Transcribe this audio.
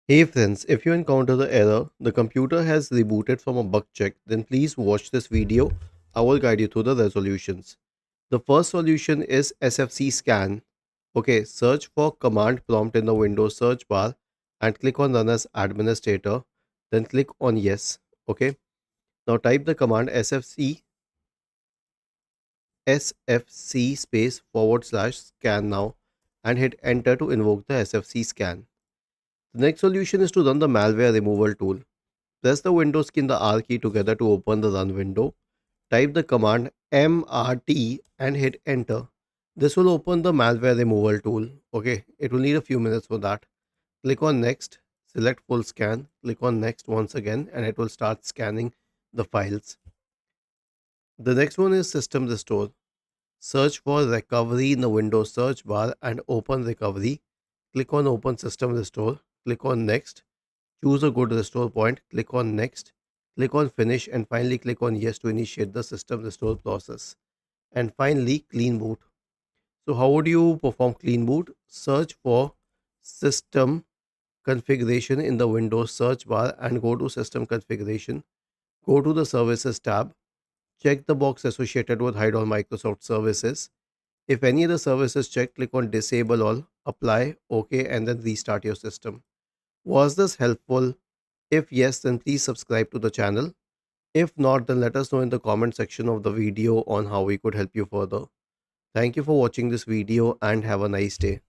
Hey friends, if you encounter the error, the computer has rebooted from a bug check, then please watch this video. I will guide you through the resolutions. The first solution is SFC scan. Okay, search for command prompt in the Windows search bar and click on run as administrator, then click on yes. Okay, now type the command SFC space forward slash scan now and hit enter to invoke the SFC scan. The next solution is to run the malware removal tool. Press the Windows key and the R key together to open the run window. Type the command MRT and hit enter. This will open the malware removal tool. Okay, it will need a few minutes for that. Click on next, select full scan, click on next once again, and it will start scanning the files. The next one is system restore. Search for recovery in the Windows search bar and open recovery. Click on open system restore. Click on next. Choose a good restore point, click on next, click on finish, and finally click on yes to initiate the system restore process. And finally, clean boot. So, how would you perform clean boot? Search for system configuration in the Windows search bar and go to system configuration. Go to the services tab. Check the box associated with hide all Microsoft services. If any of the services checked, click on disable all, apply, OK, and then restart your system. Was this helpful? If yes, then please subscribe to the channel. If not, then let us know in the comment section of the video on how we could help you further. Thank you for watching this video and have a nice day.